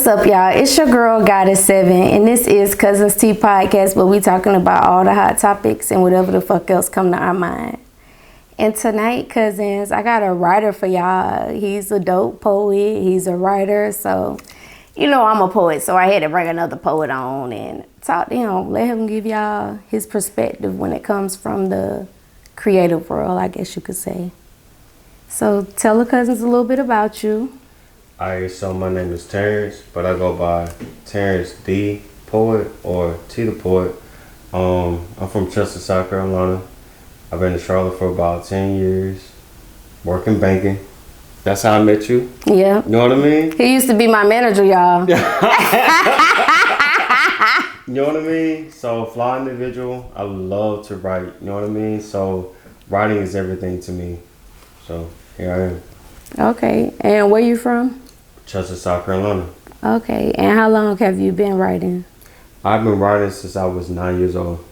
up, y'all? It's your girl, Goddess7, and this is Cuzn Tea Podcast, where we talking about all the hot topics and whatever the fuck else come to our mind. And tonight, cousins, I got a writer for y'all. He's a dope poet. He's a writer, so you know I'm a poet, so I had to bring another poet on and talk to him. Let him give y'all his perspective when it comes from the creative world, I guess you could say. So tell the cousins a little bit about you. Alright, so my name is Terrance, but I go by Terrance Thee Poet or T the Poet. I'm from Chester, South Carolina. I've been in Charlotte for about 10 years, working banking. That's how I met you. Yeah. You know what I mean? He used to be my manager, y'all. You know what I mean? So, fly individual. I love to write. You know what I mean? So, writing is everything to me. So, here I am. Okay. And where you from? Chester, South Carolina. Okay. And how long have you been writing? I've been writing since I was 9 years old.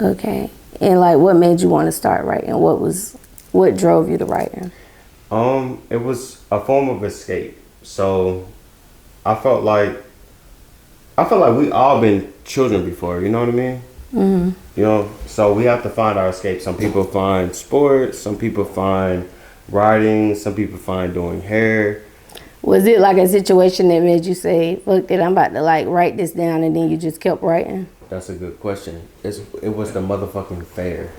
Okay. And like, what made you want to start writing? What drove you to writing? It was a form of escape. So I felt like we all been children before, you know what I mean? Mm-hmm. You know, so we have to find our escape. Some people find sports, some people find writing, some people find doing hair. Was it like a situation that made you say, "Fuck it, I'm about to like write this down," and then you just kept writing? That's a good question. It was the motherfucking fair.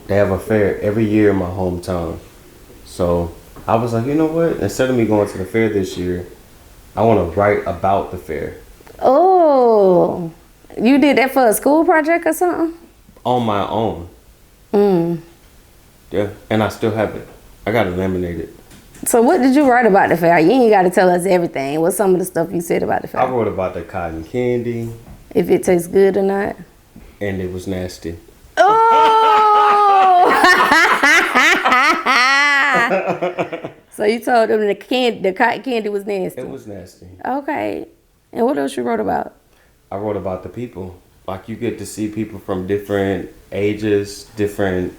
They have a fair every year in my hometown. So I was like, you know what? Instead of me going to the fair this year, I want to write about the fair. Oh, you did that for a school project or something? On my own. Yeah, and I still have it. I got it laminated. So what did you write about the fair? You ain't got to tell us everything. What's some of the stuff you said about the fair? I wrote about the cotton candy. If it tastes good or not. And it was nasty. Oh! So you told them the cotton candy was nasty. It was nasty. Okay. And what else you wrote about? I wrote about the people. Like, you get to see people from different ages, different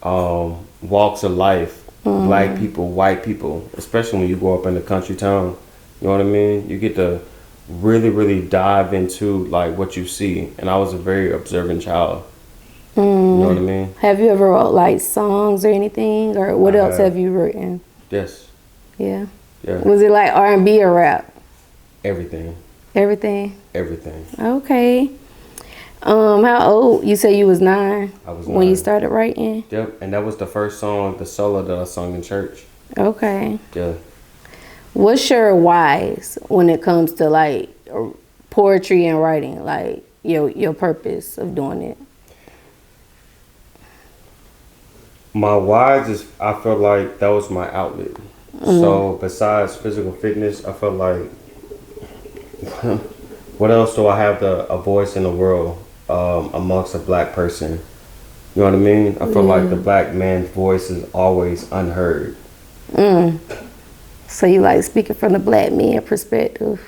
walks of life. Mm-hmm. Black people, white people, especially when you grow up in a country town. You know what I mean? You get to really, really dive into like what you see. And I was a very observant child. You know what I mean? Have you ever wrote like songs or anything? Or what else have you written? Yes. Yeah? Yeah. Was it like R&B or rap? Everything. Everything? Everything. Okay. How old? You say you was 9? I was 9. When you started writing? Yep, and that was the first song, the solo that I sung in church. Okay. Yeah. What's your whys when it comes to like poetry and writing? Like your purpose of doing it? My whys is I felt like that was my outlet. So besides physical fitness, I felt like what else do I have a voice in the world amongst a black person? You know what I mean? I feel like the black man's voice is always unheard. So you like speaking from the black man perspective?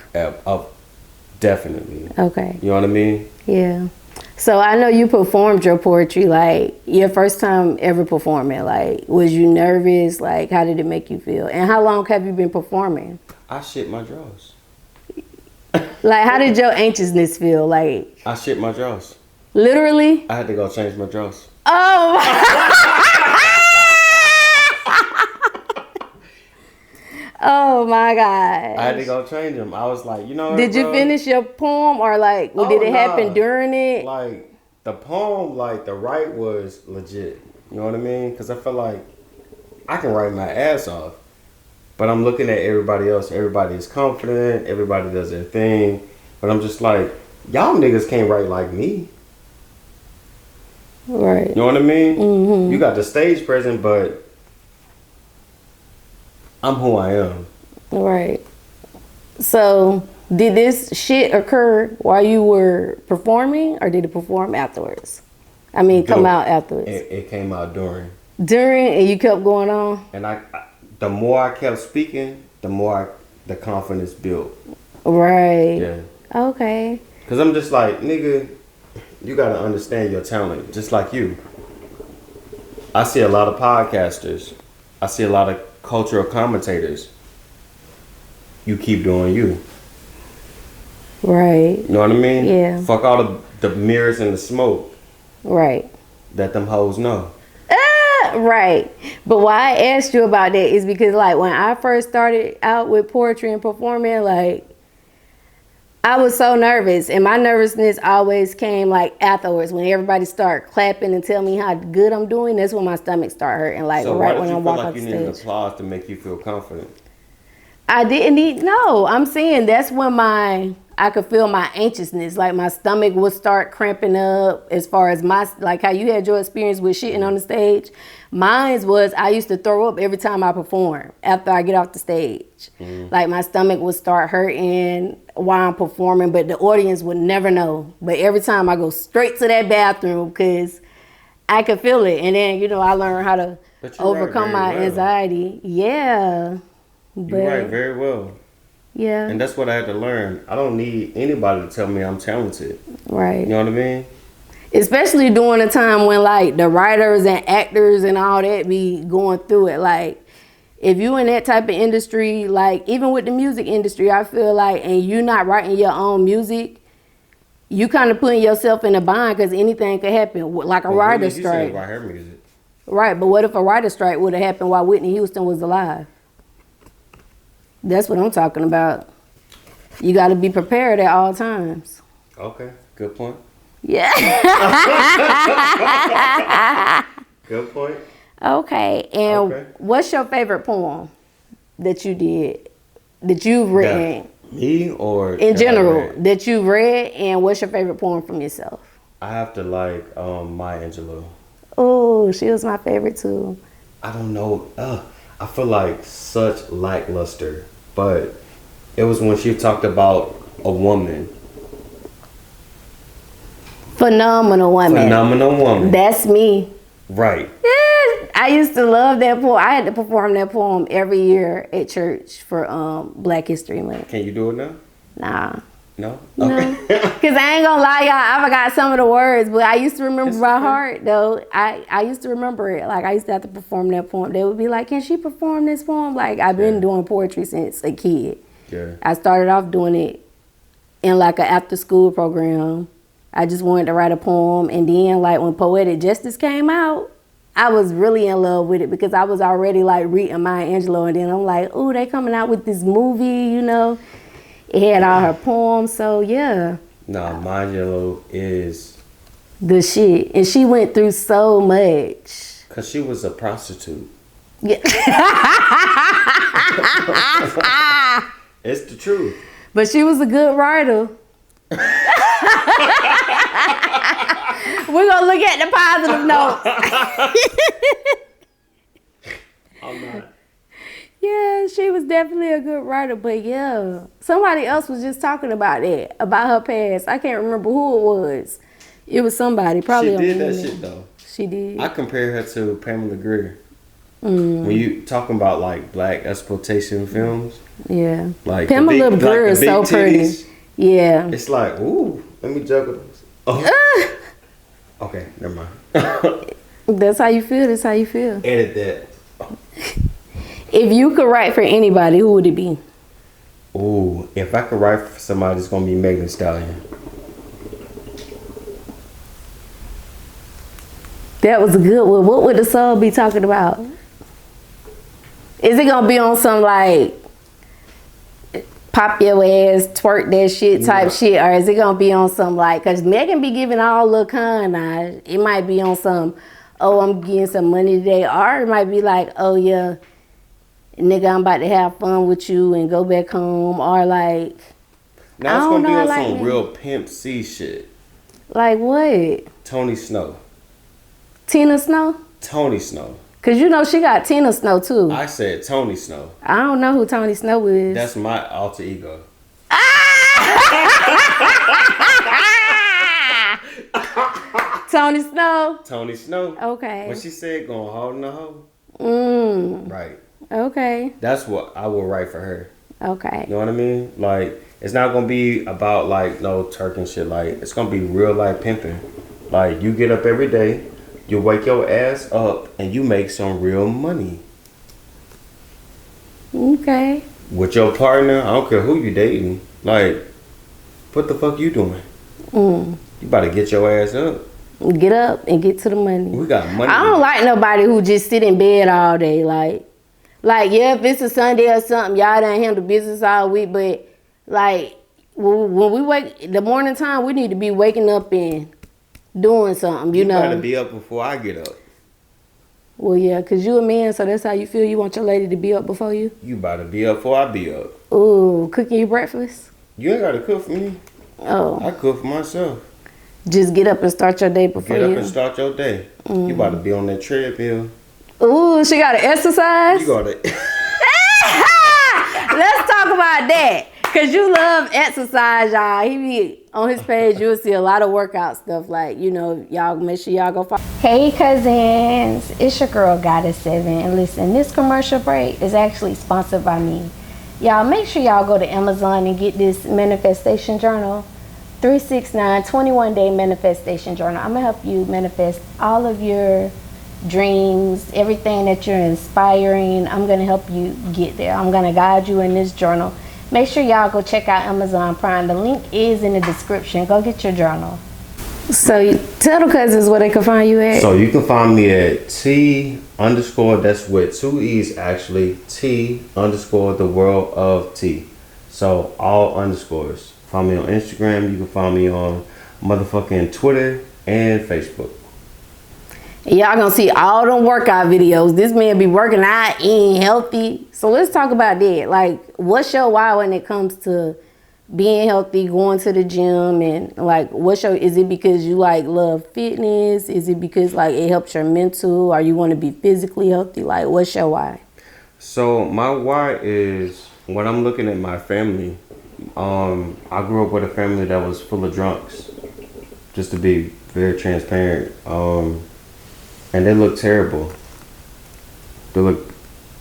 Definitely. Okay. You know what I mean? Yeah. So I know you performed your poetry, like your first time ever performing. Like, was you nervous? Like, how did it make you feel? And how long have you been performing? I shit my drawers. Like, how did your anxiousness feel? Like, I shit my drawers. Literally? I had to go change my drawers. Oh. Oh my God. I had to go change them. I was like, you know what, Did you finish your poem or like, did it happen during it? Like, the poem, like, the write was legit. You know what I mean? Because I felt like I can write my ass off. But I'm looking at everybody else. Everybody is confident. Everybody does their thing. But I'm just like, y'all niggas can't write like me. Right. You know what I mean? Mm-hmm. You got the stage present, but I'm who I am. Right. So, did this shit occur while you were performing, or did it perform afterwards? I mean, come out afterwards. It came out during. During, and you kept going on? And the more I kept speaking, the more the confidence built. Right. Yeah. Okay. Because I'm just like, nigga, you got to understand your talent, just like you. I see a lot of podcasters. I see a lot of cultural commentators. you keep doing you. Right. You know what I mean? Yeah. Fuck all the mirrors and the smoke. Right. That them hoes know. Right. But why I asked you about that is because, like, when I first started out with poetry and performing, like, I was so nervous, and my nervousness always came like afterwards when everybody start clapping and tell me how good I'm doing. That's when my stomach start hurting, like So right why when did I you feel walk like off you the needed stage. applause to make you feel confident? I didn't need no. I'm saying that's when I could feel my anxiousness, like my stomach would start cramping up. As far as my, like how you had your experience with shitting on the stage, mine was I used to throw up every time I perform after I get off the stage. Like my stomach would start hurting while I'm performing, but the audience would never know. But every time I go straight to that bathroom because I could feel it, and then I learned how to overcome my anxiety. Yeah. You write very well. Yeah. And that's what I had to learn. I don't need anybody to tell me I'm talented. Right. You know what I mean? Especially during a time when like the writers and actors and all that be going through it. Like if you in that type of industry, like even with the music industry, I feel like, and you not writing your own music, you kind of putting yourself in a bind because anything could happen. Like a writer's strike. Write her music. Right, but what if a writer's strike would have happened while Whitney Houston was alive? That's what I'm talking about. You got to be prepared at all times. Okay, good point. Yeah. Good point. Okay, and what's your favorite poem that you did, that you've written? Me or in general that you've read, and what's your favorite poem from yourself? I have to like Maya Angelou. Oh, she was my favorite too. I don't know. I feel like such lackluster, but it was when she talked about a woman. Phenomenal woman. Phenomenal woman. That's me. Right. Yeah, I used to love that poem. I had to perform that poem every year at church for Black History Month. Can you do it now? Nah. No? Okay. Because I ain't gonna lie, y'all, I forgot some of the words, but I used to remember by heart, though. I used to remember it. Like, I used to have to perform that poem. They would be like, can she perform this poem? Like, I've been doing poetry since a kid. Yeah. I started off doing it in, like, an after-school program. I just wanted to write a poem. And then, like, when Poetic Justice came out, I was really in love with it because I was already, like, reading Maya Angelou. And then I'm like, ooh, they coming out with this movie, you know. It had all her poems, so yeah. Nah, Maya Angelou is the shit. And she went through so much. Because she was a prostitute. Yeah. It's the truth. But she was a good writer. We're going to look at the positive notes. I'm not. Yeah, she was definitely a good writer, but yeah. Somebody else was just talking about that, about her past. I can't remember who it was. It was somebody, probably. She did that shit, though. She did. I compare her to Pamela Greer. When you talking about, like, black exploitation films. Yeah. Like Pamela Greer is so pretty. Yeah. It's like, ooh, let me juggle this. Oh. Okay, never mind. That's how you feel. That's how you feel. Edit that. If you could write for anybody, who would it be? Ooh, if I could write for somebody, it's gonna be Megan Thee Stallion. That was a good one. What would the song be talking about? Is it gonna be on some like pop your ass, twerk that shit type shit, or is it gonna be on some like? Cause Megan be giving all the kind. It might be on some, oh, I'm getting some money today, or it might be like, oh yeah, nigga, I'm about to have fun with you and go back home, or like. Now it's gonna be on some real Pimp C shit. Like what? Tony Snow. Tina Snow? Tony Snow. Cause you know she got Tina Snow too. I said Tony Snow. I don't know who Tony Snow is. That's my alter ego. Tony Snow? Tony Snow. Okay. What she said, going hard in the hole. Right. Okay. That's what I will write for her. Okay. You know what I mean? Like, it's not gonna be about like no Turk and shit. Like, it's gonna be real life pimping. Like, you get up every day, you wake your ass up, and you make some real money. Okay. with your partner, I don't care who you dating. Like, what the fuck you doing? You about to get your ass up. Get up and get to the money. We got money. I don't like nobody who just sit in bed all day. Like yeah, if it's a Sunday or something, y'all done handle business all week. But like when we wake the morning time, we need to be waking up and doing something. You know, gotta be up before I get up. Well, yeah, cause you a man, so that's how you feel. You want your lady to be up before you. You about to be up before I be up. Ooh, cooking you breakfast. You ain't gotta cook for me. Oh, I cook for myself. Just get up and start your day before you. Get up and start your day. You about to be on that treadmill. Ooh, she got to exercise? You gotta. Let's talk about that. Because you love exercise, y'all. He be on his page, you'll see a lot of workout stuff. Like, you know, y'all make sure y'all go follow. Hey, cousins. It's your girl, Goddess7. And listen, this commercial break is actually sponsored by me. Y'all, make sure y'all go to Amazon and get this manifestation journal. 369 21-day manifestation journal. I'm gonna help you manifest all of your dreams, everything that you're inspiring. I'm gonna help you get there. I'm gonna guide you in this journal. Make sure y'all go check out Amazon Prime. The link is in the description. Go get your journal. So tell the cousins where they can find you at. So you can find me at T_, that's with 2 E's actually, T_ the world of T. So all underscores. Find me on Instagram. You can find me on motherfucking Twitter and Facebook. Y'all gonna see all them workout videos. This man be working out, eating healthy. So let's talk about that. Like, what's your why when it comes to being healthy, going to the gym, and like, is it because you like love fitness? Is it because like it helps your mental, or you want to be physically healthy? Like, what's your why? So my why is when I'm looking at my family. I grew up with a family that was full of drunks, just to be very transparent. And they look terrible. They look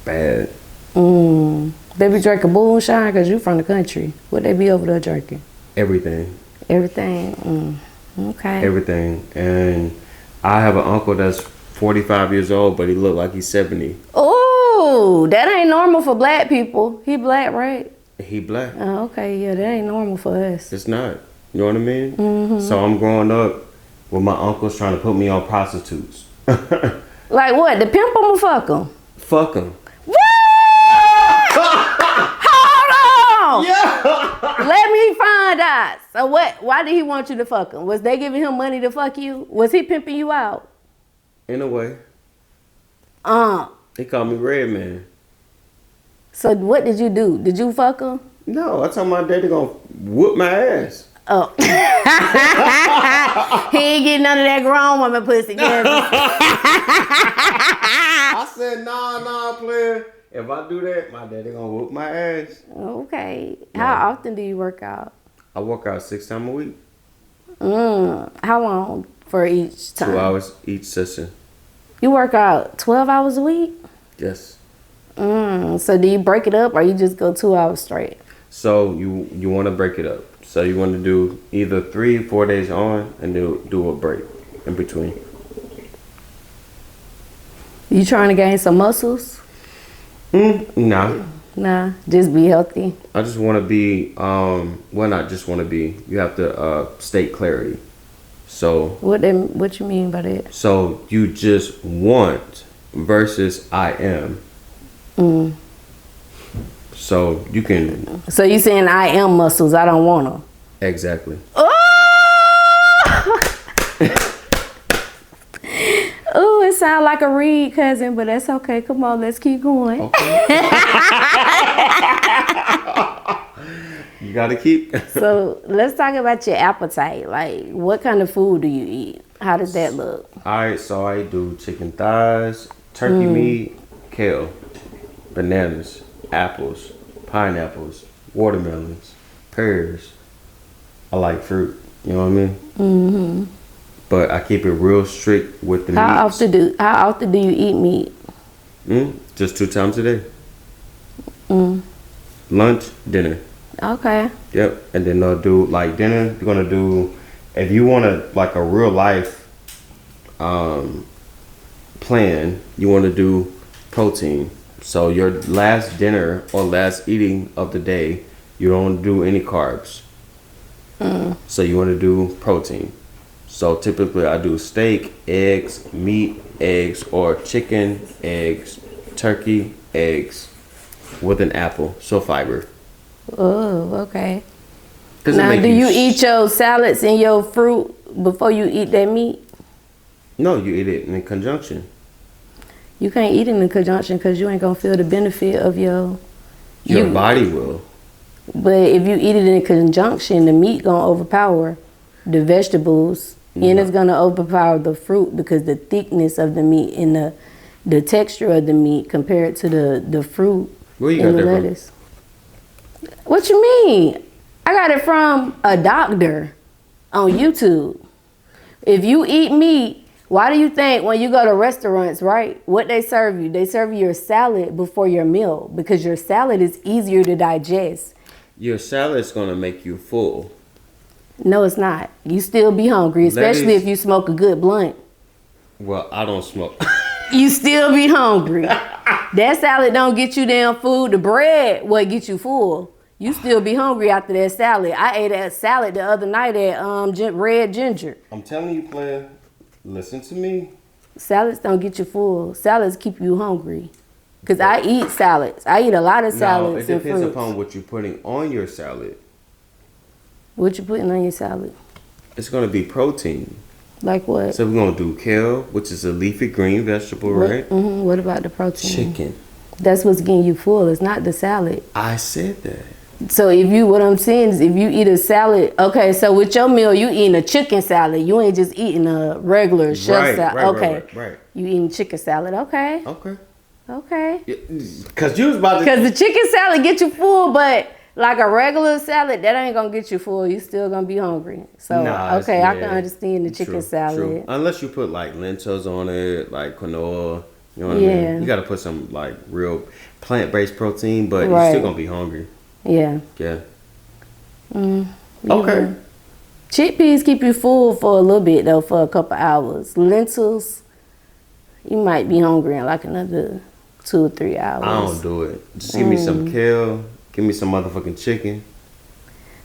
bad. They be drinking moonshine because you from the country. What they be over there drinking? Everything. Everything. Okay. Everything. And I have an uncle that's 45 years old, but he look like he's 70. Oh, that ain't normal for black people. He black, right? He black. Oh, okay, yeah, that ain't normal for us. It's not. You know what I mean? So I'm growing up with my uncles trying to put me on prostitutes. Like what? The pimp them or fuck them? Fuck them. What? Hold on! Yeah! Let me find out. So what? Why did he want you to fuck him? Was they giving him money to fuck you? Was he pimping you out? In a way. He called me Red Man. So what did you do? Did you fuck him? No, I told my daddy gonna whoop my ass. Oh. He ain't getting none of that grown woman pussy. I said, nah, player. If I do that, my daddy gonna whoop my ass. Okay. How often do you work out? I work out 6 times a week. How long for each time? 2 hours each session. You work out 12 hours a week? Yes. So do you break it up or you just go 2 hours straight? So you want to break it up. So you want to do either 3 or 4 days on and do a break in between. You trying to gain some muscles? Nah. Nah, just be healthy. I just want to be, not just want to be, you have to state clarity. So What you mean by that? So you just want versus I am. So you can. So you saying I am muscles, I don't want them. Exactly. Oh! Oh, it sounds like a read, cousin, but that's okay. Come on, let's keep going. Okay. You gotta keep. So let's talk about your appetite. Like, what kind of food do you eat? How does that look? Alright, so I do chicken thighs, turkey meat, kale, bananas, apples, pineapples, watermelons, pears. I like fruit. You know what I mean? But I keep it real strict with the How meats. How often do you eat meat? Just 2 times a day. Lunch, dinner. Okay. Yep. And then they'll do like dinner. You're gonna do, if you want to like a real life plan, you want to do protein. So your last dinner or last eating of the day, you don't do any carbs. So you want to do protein. So typically I do steak, eggs, meat, eggs, or chicken, eggs, turkey, eggs, with an apple. So fiber. Oh, okay. Does Now, it make do you eat your salads and your fruit before you eat that meat? No, you eat it in conjunction. You can't eat it in conjunction because you ain't gonna feel the benefit of your Body will. But if you eat it in conjunction, the meat gonna overpower the vegetables, and it's gonna overpower the fruit because the thickness of the meat and the texture of the meat compared to the fruit Where you and got the that from? lettuce. What you mean? I got it from a doctor on YouTube. If you eat meat, why do you think when you go to restaurants, right, what they serve you? They serve you your salad before your meal because your salad is easier to digest. Your salad's gonna make you full. No, it's not. You still be hungry, especially if you smoke a good blunt. Well, I don't smoke. You still be hungry. That salad don't get you damn food. The bread what get you full. You still be hungry after that salad. I ate that salad the other night at Red Ginger. I'm telling you, player, listen to me. Salads don't get you full. Salads keep you hungry. Because I eat salads. I eat a lot of salads No, it and depends fruits. upon what you're putting on your salad. What you putting on your salad? It's gonna be protein. Like what? So we're gonna do kale, which is a leafy green vegetable, right? Mm-hmm. What about the protein? Chicken. That's what's getting you full. It's not the salad. I said that. So what I'm saying is if you eat a salad, okay, so with your meal, you eating a chicken salad. You ain't just eating a regular chef salad. Okay. Right. You eating chicken salad. Okay. Okay. Cause you was about to. Because the chicken salad get you full, but like a regular salad, that ain't gonna get you full. You still gonna be hungry. So okay, I can understand the chicken salad. True. Unless you put like lentils on it, like quinoa. You know what I mean? You gotta put some like real plant-based protein, but you're still gonna be hungry. Yeah. Okay. Chickpeas keep you full for a little bit though, for a couple hours. Lentils, you might be hungry in like another 2 or 3 hours. I don't do it. Just give me some kale. Give me some motherfucking chicken.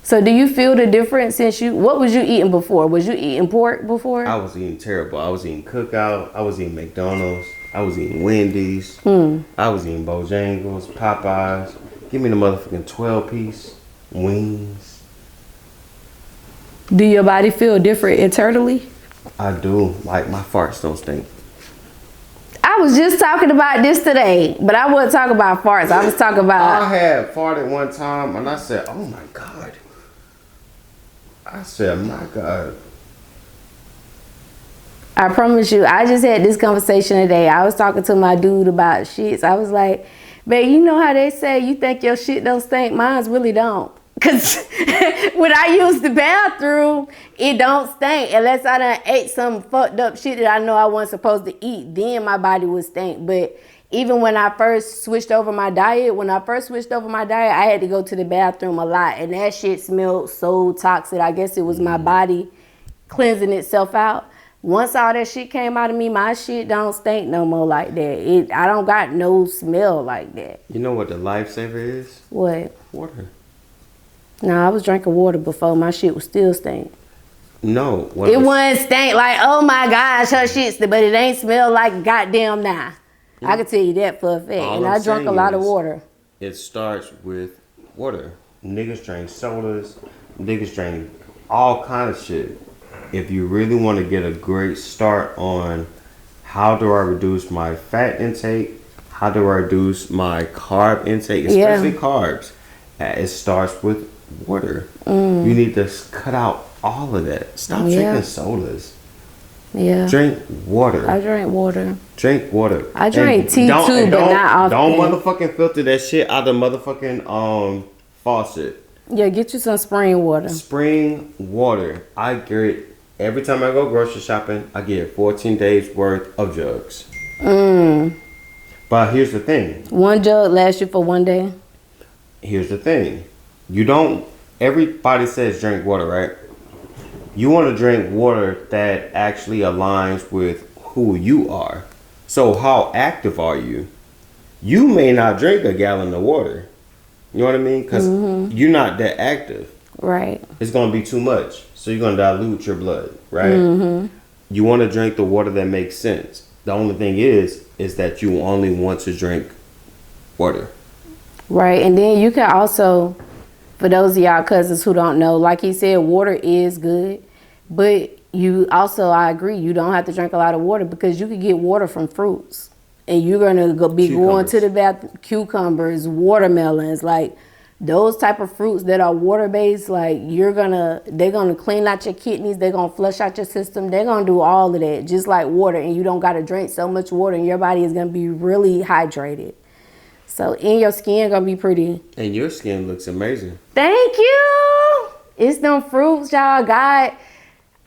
So do you feel the difference what was you eating before? Was you eating pork before? I was eating terrible. I was eating Cookout. I was eating McDonald's. I was eating Wendy's. I was eating Bojangles, Popeyes. Give me the motherfucking 12-piece wings. Do your body feel different internally? I do. Like, my farts don't stink. I was just talking about this today, but I wasn't talking about farts. I was talking about... I had farted one time, and I said, oh, my God. I said, my God. I promise you, I just had this conversation today. I was talking to my dude about shits. I was like, babe, you know how they say you think your shit don't stink? Mine's really don't. Because when I use the bathroom, it don't stink unless I done ate some fucked up shit that I know I wasn't supposed to eat. Then my body would stink. But even when I first switched over my diet, I had to go to the bathroom a lot. And that shit smelled so toxic. I guess it was my body cleansing itself out. Once all that shit came out of me, my shit don't stink no more like that. I don't got no smell like that. You know what the lifesaver is? What? Water. No, I was drinking water before. My shit was still stink. No. It wasn't stink like, oh my gosh, her shit's, but it ain't smell like goddamn now. I can tell you that for a fact. And I drank a lot of water. It starts with water. Niggas drink sodas. Niggas drink all kind of shit. If you really want to get a great start on how do I reduce my fat intake, how do I reduce my carb intake, especially carbs, it starts with water. You need to cut out all of that. Stop drinking sodas. Yeah. Drink water. I drink water. Drink water. I drink tea too, but not often. Don't motherfucking filter that shit out of the motherfucking faucet. Yeah, get you some spring water. Spring water. I get it. Every time I go grocery shopping, I get 14 days worth of jugs. But here's the thing. One jug lasts you for one day. Here's the thing. Everybody says drink water, right? You want to drink water that actually aligns with who you are. So how active are you? You may not drink a gallon of water. You know what I mean? Because you're not that active. Right. It's going to be too much. So you're going to dilute your blood, right? You want to drink the water that makes sense. The only thing is that you only want to drink water. Right. And then you can also, for those of y'all cousins who don't know, like he said, water is good. But you also, I agree, you don't have to drink a lot of water because you can get water from fruits. And you're going to be going to the bathroom, cucumbers, watermelons, like those type of fruits that are water-based, like they're going to clean out your kidneys, they're going to flush out your system, they're going to do all of that, just like water. And you don't got to drink so much water and your body is going to be really hydrated. So, and your skin going to be pretty. And your skin looks amazing. Thank you. It's them fruits, y'all.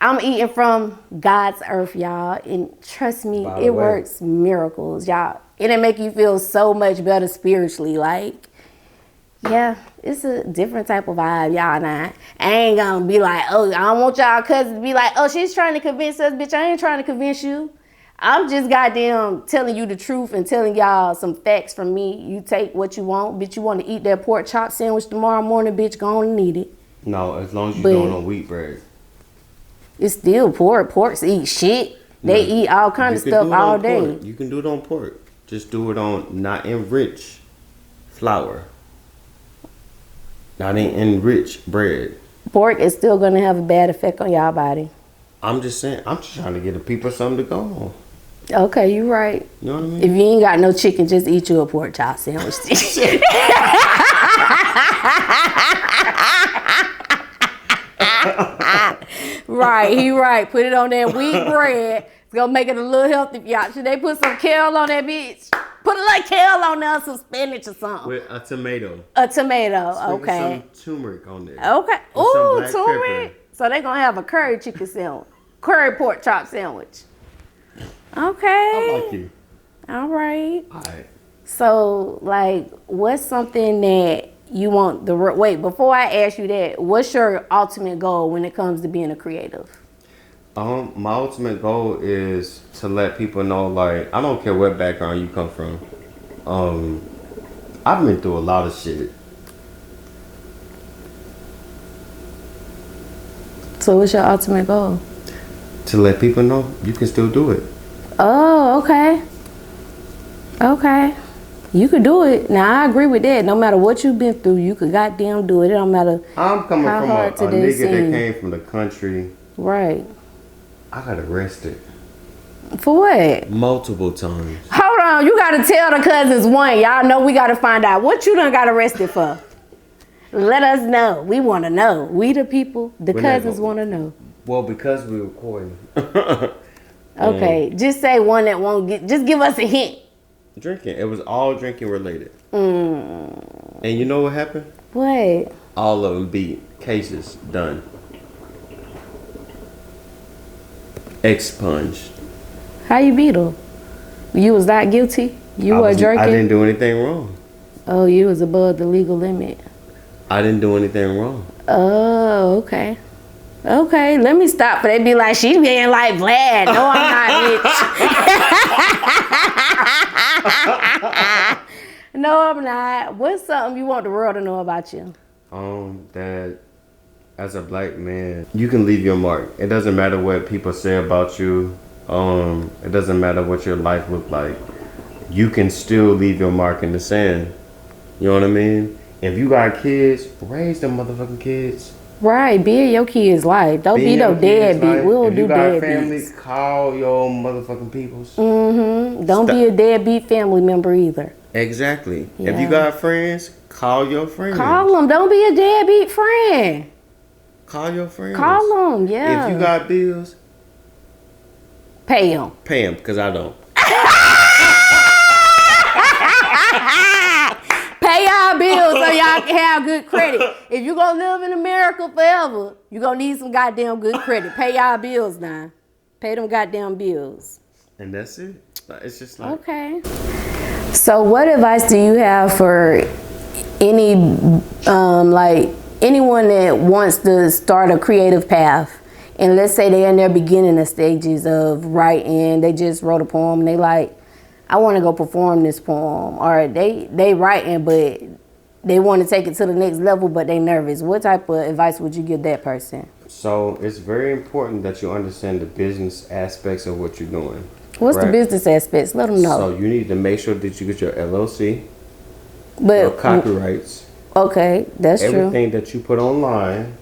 I'm eating from God's earth, y'all. And trust me, it works miracles, y'all. It'll make you feel so much better spiritually. Like, yeah, it's a different type of vibe, y'all. Now, I ain't gonna be like, oh, I don't want y'all cousins to be like, oh, she's trying to convince us. Bitch, I ain't trying to convince you. I'm just goddamn telling you the truth and telling y'all some facts from me. You take what you want. Bitch, you want to eat that pork chop sandwich tomorrow morning, bitch, go on and eat it. No, as long as you don't know wheat bread. It's still pork. Porks eat shit. They eat all kind of stuff all day. Pork. You can do it on pork. Just do it on not enriched flour. Not enriched bread. Pork is still going to have a bad effect on y'all body. I'm just saying. I'm just trying to get the people something to go on. Okay, you right. You know what I mean? If you ain't got no chicken, just eat you a pork chop sandwich. Right, he right. Put it on that wheat bread. It's gonna make it a little healthy for y'all. Should they put some kale on that bitch? Put a little kale on there, some spinach or something. With a tomato. A tomato, Sprinkle okay. some turmeric on there. Okay. Ooh, turmeric. So they gonna have a curry chicken sandwich, curry pork chop sandwich. Okay. I like you. All right. All right. So, like, what's something that you want wait, before I ask you that, what's your ultimate goal when it comes to being a creative? My ultimate goal is to let people know, like, I don't care what background you come from. I've been through a lot of shit. So what's your ultimate goal? To let people know you can still do it. Oh, okay. Okay. You could do it. Now, I agree with that. No matter what you've been through, you could goddamn do it. It don't matter. I'm coming from a nigga that came from the country. Right. I got arrested. For what? Multiple times. Hold on. You got to tell the cousins one. Y'all know we got to find out what you done got arrested for. Let us know. We want to know. We the people, the cousins want to know. Well, because we're recording. Okay. Just say one that won't get, just give us a hint. Drinking. It was all drinking related. And you know what happened? What? All of them beat. Cases done. Expunged. How you beat them? You was not guilty? You were drinking? I didn't do anything wrong. Oh, you was above the legal limit. I didn't do anything wrong. Oh, okay. Okay, let me stop. But they be like, she's being like Vlad. No, I'm not, bitch. No, I'm not. What's something you want the world to know about you? That as a black man, you can leave your mark. It doesn't matter what people say about you. It doesn't matter what your life look like. You can still leave your mark in the sand. You know what I mean? If you got kids, raise them motherfucking kids. Right, be in your kids' life. Don't be no deadbeat. We'll do deadbeats. If you got family, call your motherfucking peoples. Don't be a deadbeat family member either. Exactly. Yeah. If you got friends, call your friends. Call them. Don't be a deadbeat friend. Call your friends. Call them, yeah. If you got bills, pay them. Pay them, because I don't. Pay y'all bills so y'all can have good credit. If you gonna live in America forever, you gonna need some goddamn good credit. Pay y'all bills now. Pay them goddamn bills. And that's it. It's just like... Okay. So what advice do you have for any, like, anyone that wants to start a creative path? And let's say they're in their beginning stages of writing. They just wrote a poem and they like, I want to go perform this poem, or they writing, but they want to take it to the next level, but they nervous. What type of advice would you give that person? So it's very important that you understand the business aspects of what you're doing. What's the business aspects? Let them know. So you need to make sure that you get your LLC, but your copyrights. Okay, that's true. Everything that you put online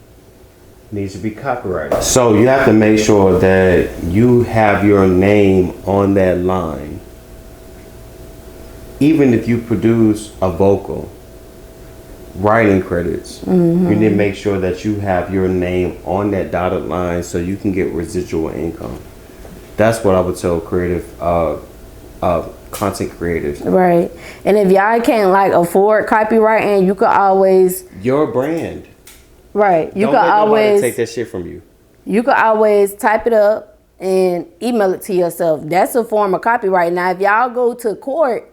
needs to be copyrighted. So you have to make sure that you have your name on that line. Even if you produce a vocal, writing credits, you need to make sure that you have your name on that dotted line so you can get residual income. That's what I would tell content creators. Right. And if y'all can't like afford copywriting, you could always your brand. Right. You Don't could let nobody always take that shit from you. You could always type it up and email it to yourself. That's a form of copyright. Now, if y'all go to court,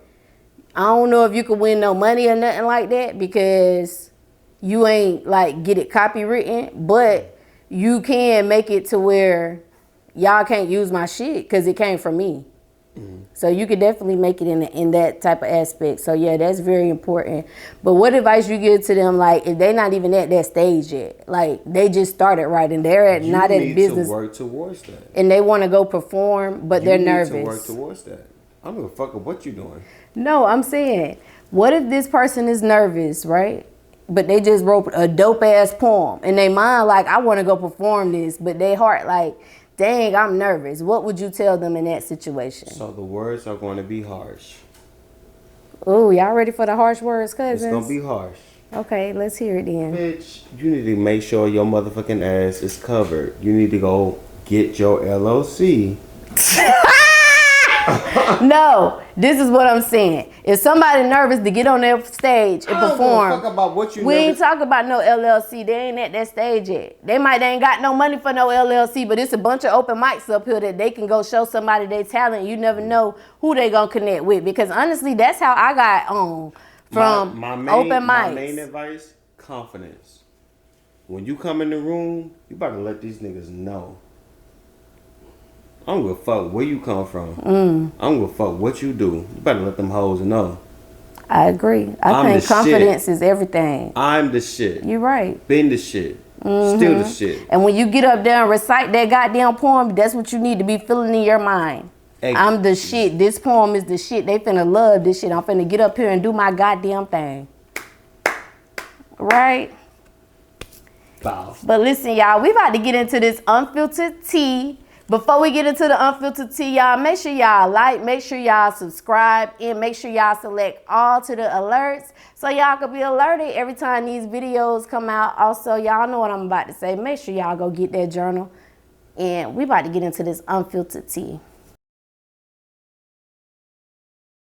I don't know if you could win no money or nothing like that because you ain't like get it copywritten, but you can make it to where y'all can't use my shit because it came from me. So you could definitely make it in that type of aspect. So yeah, that's very important. But what advice you give to them, like if they're not even at that stage yet, like they just started writing, they're not at business. You need to work towards that. And they want to go perform, but they're nervous. You need to work towards that. I don't give a fuck what you're doing. No, I'm saying, what if this person is nervous, right? But they just wrote a dope ass poem in their mind, like I want to go perform this, but their heart like, dang, I'm nervous. What would you tell them in that situation? So the words are going to be harsh. Oh, y'all ready for the harsh words, cousins? It's going to be harsh. Okay, let's hear it then. Bitch, you need to make sure your motherfucking ass is covered. You need to go get your LLC. No, this is what I'm saying. If somebody nervous to get on their stage and perform, don't fuck about what you we ain't talking about no LLC. They ain't at that stage yet. They ain't got no money for no LLC, but it's a bunch of open mics up here that they can go show somebody their talent. You never know who they gonna connect with, because honestly, that's how I got on from open mics. My main advice: confidence. When you come in the room, you better let these niggas know. I don't give a fuck where you come from. I don't give a fuck what you do. You better let them hoes know. I agree. I think confidence is everything. I'm the shit. You're right. Been the shit. Still the shit. And when you get up there and recite that goddamn poem, that's what you need to be feeling in your mind. I'm the shit. This poem is the shit. They finna love this shit. I'm finna get up here and do my goddamn thing. Right? Wow. But listen, y'all, we about to get into this unfiltered tea. Before we get into the unfiltered tea, y'all, make sure y'all like, make sure y'all subscribe, and make sure y'all select all to the alerts so y'all can be alerted every time these videos come out. Also, y'all know what I'm about to say. Make sure y'all go get that journal. And we about to get into this unfiltered tea.